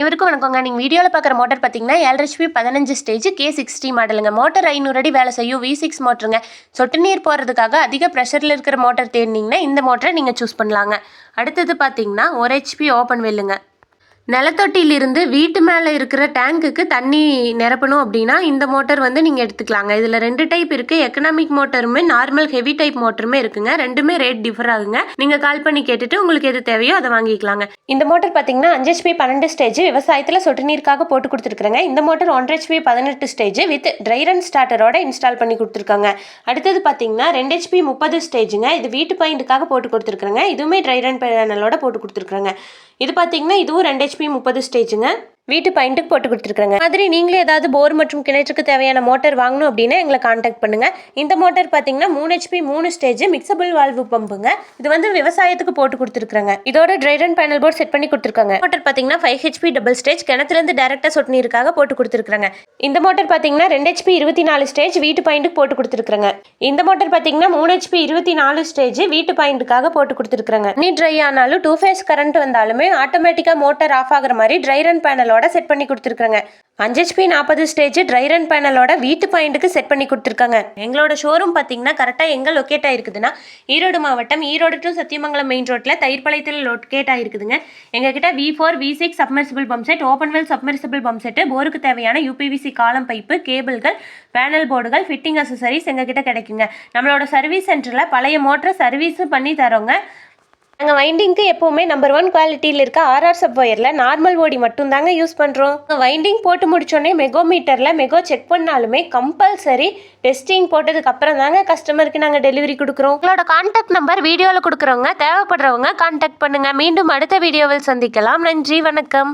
இவருக்கும் வணக்கங்க. நீங்கள் வீடியோவில் பார்க்குற மோட்டர் பார்த்தீங்கன்னா 7 HP 15 ஸ்டேஜ் K60 மாடலுங்க. மோட்டர் 500 அடி வேலை செய்யும் V6 மோட்டருங்க. சொட்டு நீர் போகிறதுக்காக அதிக ப்ரெஷரில் இருக்கிற மோட்டர் தேடினீங்கன்னா இந்த மோட்டரை நீங்கள் சூஸ் பண்ணலாங்க. அடுத்தது பார்த்தீங்கன்னா 1 HP ஓப்பன் வெல்லுங்க. நிலத்தொட்டியிலிருந்து வீட்டு மேலே இருக்கிற டேங்குக்கு தண்ணி நிரப்பணும் அப்படின்னா இந்த மோட்டர் நீங்கள் எடுத்துக்கலாங்க. இதில் 2 டைப் இருக்குது. எக்கனாமிக் மோட்டருமே நார்மல் ஹெவி டைப் மோட்டருமே இருக்குங்க. ரெண்டுமே ரேட் டிஃபர் ஆகுங்க. நீங்கள் கால் பண்ணி கேட்டுட்டு உங்களுக்கு எது தேவையோ அதை வாங்கிக்கலாங்க. இந்த மோட்டர் பார்த்தீங்கன்னா 5 HP 12 ஸ்டேஜ் விவசாயத்தில் சொட்டு நீருக்காக போட்டு கொடுத்துருக்குறேங்க. இந்த motor 1 HP 18 stage with dry run ஸ்டார்டரோட இன்ஸ்டால் பண்ணி கொடுத்துருக்காங்க. அடுத்தது பார்த்தீங்கன்னா 2 HP 30 ஸ்டேஜுங்க. இது வீட்டு பாயிண்ட்டுக்காக போட்டு கொடுத்துருக்குறேங்க. இதுவுமே ட்ரை ரன் பேனலோட போட்டு கொடுத்துருக்குறேங்க. இது பார்த்தீங்கன்னா இதுவும் 2 HP 30 ஸ்டேஜுங்க. வீட்டு பாயிண்ட்டுக்கு போட்டு கொடுத்துருக்குறாங்க. மாதிரி நீங்களே ஏதாவது போர் மற்றும் கிணற்றுக்கு தேவையான மோட்டர் வாங்கணும் அப்படின்னா எங்களை காண்டாக்ட் பண்ணுங்க. இந்த மோட்டர் பார்த்தீங்கன்னா 3 HP 3 ஸ்டேஜ் மிக்சபிள் வால்வு பம்புங்க. இது விவசாயத்துக்கு போட்டு கொடுத்துருக்காங்க. இதோட dry run panel board set பண்ணி கொடுத்துருக்காங்க. மோட்டர் பார்த்தீங்கன்னா 5 HP டபுள் ஸ்டேஜ் கிணத்துலேருந்து டேரக்டா சொட்டு நீருக்காக போட்டு கொடுத்துருக்காங்க. இந்த மோட்டர் பார்த்தீங்கன்னா 2 HP 24 ஸ்டேஜ் வீட்டு பாயிண்ட்டுக்கு போட்டு கொடுத்துருக்காங்க. இந்த மோட்டர் பார்த்தீங்கன்னா 3 HP 24 ஸ்டேஜ் வீட்டு பாயிண்ட்டுக்காக போட்டு கொடுத்துருக்காங்க. நீ ட்ரை ஆனாலும் 2 ஃபேஸ் கரண்ட் வந்தாலுமே ஆட்டோமேட்டிக்கா மோட்டர் ஆஃப் ஆகிற மாதிரி ட்ரை ரன் பேனலோட செட் பண்ணி கொடுத்துருக்காங்க. 5 HP 40 ஸ்டேஜ் ட்ரை ரன் பேனலோட வீட்டு பாயிண்ட்டுக்கு செட் பண்ணி கொடுத்துருக்காங்க. எங்களோட ஷோரூம் பார்த்தீங்கன்னா கரெக்டாக எங்கே லொக்கேட் ஆயிருக்குதுன்னா ஈரோடு மாவட்டம் ஈரோடு டு சத்தியமங்கலம் மெயின் ரோட்டில் தயிர்பாளையத்தில் லொக்கேட் ஆயிருக்குதுங்க. எங்ககிட்ட V4 V6 submersible pump set, open well submersible pump set, போருக்கு தேவையான UPVC காலம் பைப்பு, கேபிள்கள், பேனல் போர்டுகள், ஃபிட்டிங் அசசரிஸ் எங்ககிட்ட கிடைக்குங்க. நம்மளோட சர்வீஸ் சென்டரில் பழைய மோட்டரை சர்வீஸும் பண்ணி தரோங்க. நாங்கள் வைண்டிங்க்கு எப்போவுமே நம்பர் 1 குவாலிட்டியில் இருக்க RR சப் ஒயரில் நார்மல் ஓடி மட்டும் தாங்க யூஸ் பண்ணுறோம். வைண்டிங் போட்டு முடிச்சோடனே மெகோமீட்டரில் மெகோ செக் பண்ணாலுமே கம்பல்சரி டெஸ்டிங் போட்டதுக்கு அப்புறம் தாங்க கஸ்டமருக்கு நாங்கள் டெலிவரி கொடுக்குறோம். உங்களோட கான்டாக்ட் நம்பர் வீடியோவில் கொடுக்குறவங்க தேவைப்படுறவங்க கான்டாக்ட் பண்ணுங்கள். மீண்டும் அடுத்த வீடியோவில் சந்திக்கலாம். நன்றி, வணக்கம்.